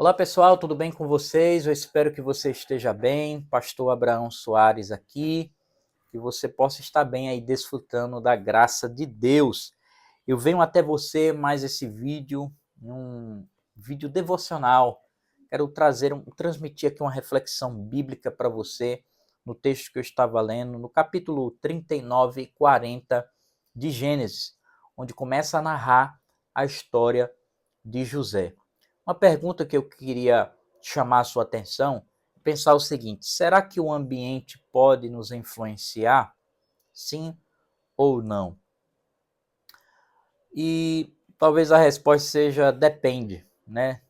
Olá pessoal, tudo bem com vocês? Eu espero que você esteja bem. Pastor Abraão Soares aqui, que você possa estar bem aí desfrutando da graça de Deus. Eu venho até você mais esse vídeo, um vídeo devocional. Quero transmitir aqui uma reflexão bíblica para você no texto que eu estava lendo, no capítulo 39 e 40 de Gênesis, onde começa a narrar a história de José. Uma pergunta que eu queria chamar a sua atenção, pensar o seguinte: será que o ambiente pode nos influenciar? Sim ou não? E talvez a resposta seja depende, né?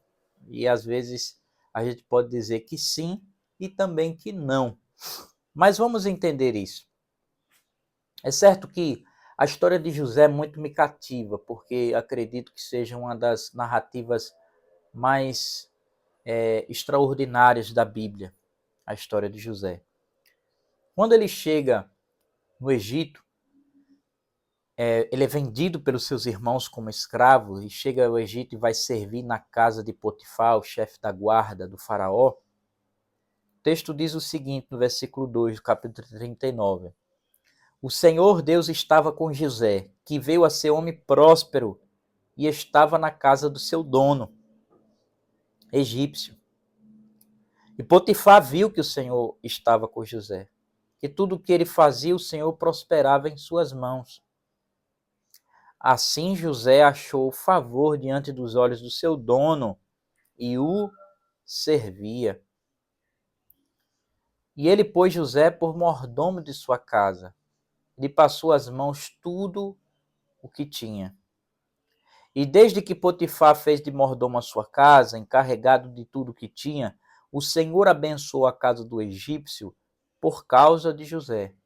E às vezes a gente pode dizer que sim e também que não. Mas vamos entender isso. É certo que a história de José muito me cativa, porque acredito que seja uma das narrativas mais extraordinárias da Bíblia, a história de José. Quando ele chega no Egito, ele é vendido pelos seus irmãos como escravo e chega ao Egito e vai servir na casa de Potifar, o chefe da guarda do faraó. O texto diz o seguinte no versículo 2 do capítulo 39. O Senhor Deus estava com José, que veio a ser homem próspero e estava na casa do seu dono, egípcio. E Potifar viu que o Senhor estava com José, que tudo o que ele fazia, o Senhor prosperava em suas mãos. Assim José achou favor diante dos olhos do seu dono e o servia. E ele pôs José por mordomo de sua casa. Lhe passou às mãos tudo o que tinha. E desde que Potifar fez de mordomo a sua casa, encarregado de tudo o que tinha, o Senhor abençoou a casa do egípcio por causa de José.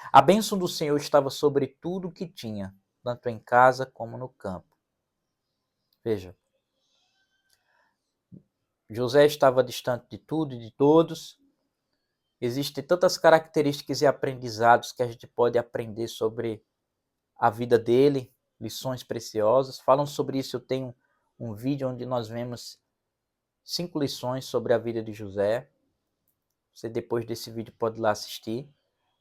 A bênção do Senhor estava sobre tudo o que tinha, tanto em casa como no campo. Veja, José estava distante de tudo e de todos. Existem tantas características e aprendizados que a gente pode aprender sobre a vida dele, lições preciosas. Falam sobre isso, eu tenho um vídeo onde nós vemos 5 lições sobre a vida de José. Você depois desse vídeo pode ir lá assistir.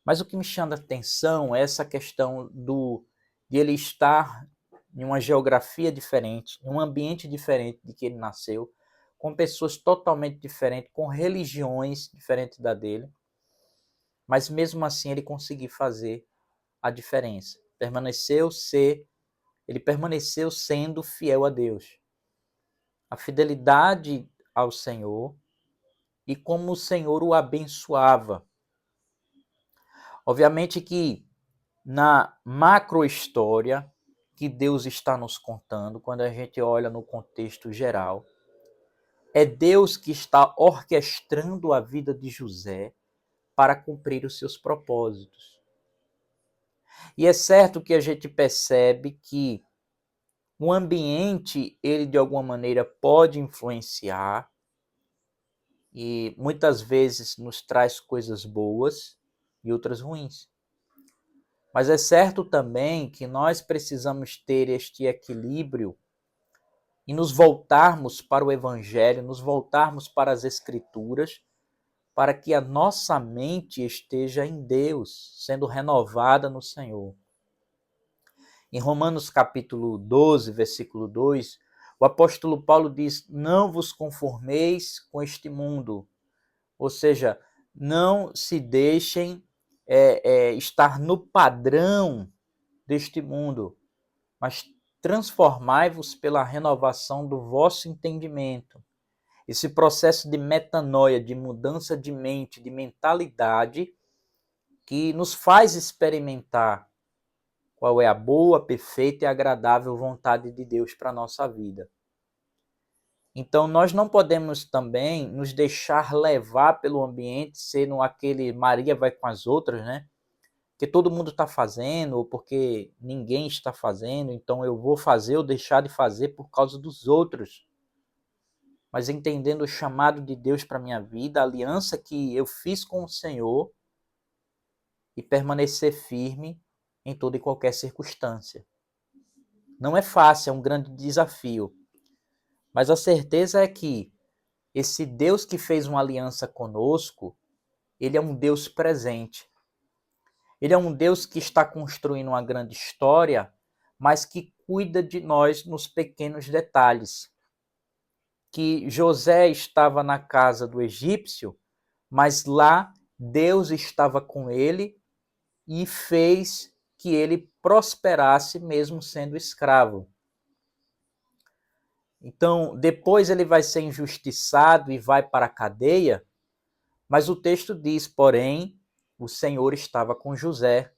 Mas o que me chama a atenção é essa questão de ele estar em uma geografia diferente, em um ambiente diferente de que ele nasceu, com pessoas totalmente diferentes, com religiões diferentes da dele, mas mesmo assim ele conseguiu fazer a diferença. Ele permaneceu sendo fiel a Deus. A fidelidade ao Senhor e como o Senhor o abençoava. Obviamente que na macrohistória que Deus está nos contando, quando a gente olha no contexto geral, é Deus que está orquestrando a vida de José para cumprir os seus propósitos. E é certo que a gente percebe que o ambiente, ele de alguma maneira pode influenciar e muitas vezes nos traz coisas boas e outras ruins. Mas é certo também que nós precisamos ter este equilíbrio e nos voltarmos para o Evangelho, nos voltarmos para as Escrituras, para que a nossa mente esteja em Deus, sendo renovada no Senhor. Em Romanos capítulo 12, versículo 2, o apóstolo Paulo diz: não vos conformeis com este mundo. Ou seja, não se deixem estar no padrão deste mundo, mas transformai-vos pela renovação do vosso entendimento. Esse processo de metanoia, de mudança de mente, de mentalidade, que nos faz experimentar qual é a boa, perfeita e agradável vontade de Deus para a nossa vida. Então, nós não podemos também nos deixar levar pelo ambiente, sendo aquele Maria vai com as outras, né? Que todo mundo está fazendo, ou porque ninguém está fazendo, então eu vou fazer ou deixar de fazer por causa dos outros. Mas entendendo o chamado de Deus para a minha vida, a aliança que eu fiz com o Senhor e permanecer firme em toda e qualquer circunstância. Não é fácil, é um grande desafio. Mas a certeza é que esse Deus que fez uma aliança conosco, ele é um Deus presente. Ele é um Deus que está construindo uma grande história, mas que cuida de nós nos pequenos detalhes. Que José estava na casa do egípcio, mas lá Deus estava com ele e fez que ele prosperasse mesmo sendo escravo. Então, depois ele vai ser injustiçado e vai para a cadeia, mas o texto diz, porém, o Senhor estava com José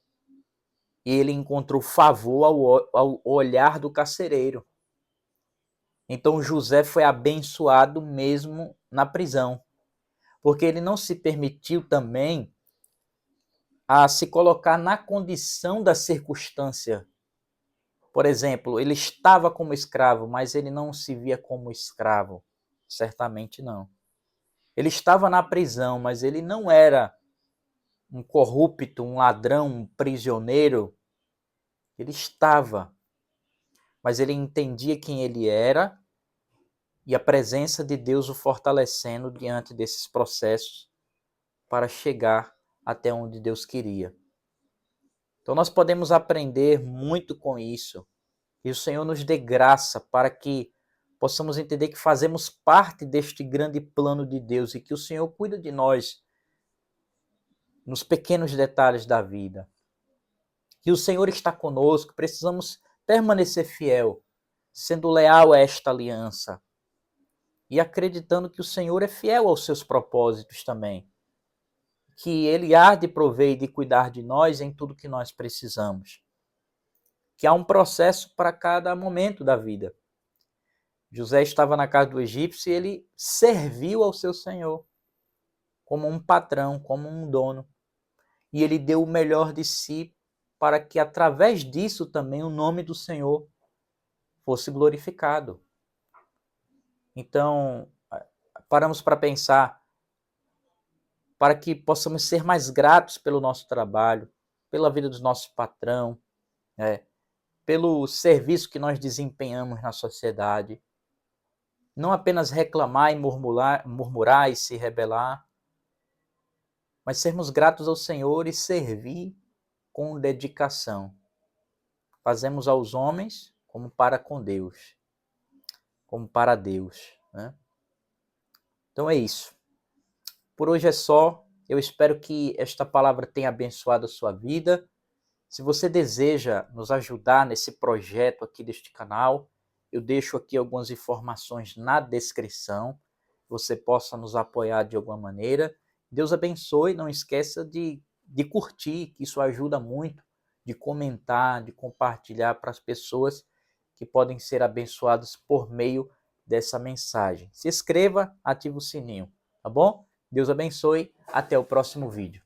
e ele encontrou favor ao olhar do carcereiro. Então José foi abençoado mesmo na prisão, porque ele não se permitiu também a se colocar na condição da circunstância. Por exemplo, ele estava como escravo, mas ele não se via como escravo. Certamente não. Ele estava na prisão, mas ele não era um corrupto, um ladrão, um prisioneiro. Ele estava, mas ele entendia quem ele era e a presença de Deus o fortalecendo diante desses processos para chegar até onde Deus queria. Então nós podemos aprender muito com isso. E o Senhor nos dê graça para que possamos entender que fazemos parte deste grande plano de Deus e que o Senhor cuida de nós nos pequenos detalhes da vida. Que o Senhor está conosco, precisamos permanecer fiel, sendo leal a esta aliança e acreditando que o Senhor é fiel aos seus propósitos também. Que Ele há de prover e de cuidar de nós em tudo que nós precisamos. Que há um processo para cada momento da vida. José estava na casa do egípcio e ele serviu ao seu senhor como um patrão, como um dono. E ele deu o melhor de si para que através disso também o nome do Senhor fosse glorificado. Então, paramos para pensar, para que possamos ser mais gratos pelo nosso trabalho, pela vida do nosso patrão, pelo serviço que nós desempenhamos na sociedade. Não apenas reclamar e murmurar e se rebelar, mas sermos gratos ao Senhor e servir com dedicação. Fazemos aos homens como para com Deus, como para Deus, né? Então é isso. Por hoje é só. Eu espero que esta palavra tenha abençoado a sua vida. Se você deseja nos ajudar nesse projeto aqui deste canal, eu deixo aqui algumas informações na descrição. Você possa nos apoiar de alguma maneira. Deus abençoe. Não esqueça de curtir, que isso ajuda muito, de comentar, de compartilhar para as pessoas que podem ser abençoadas por meio dessa mensagem. Se inscreva, ative o sininho, tá bom? Deus abençoe. Até o próximo vídeo.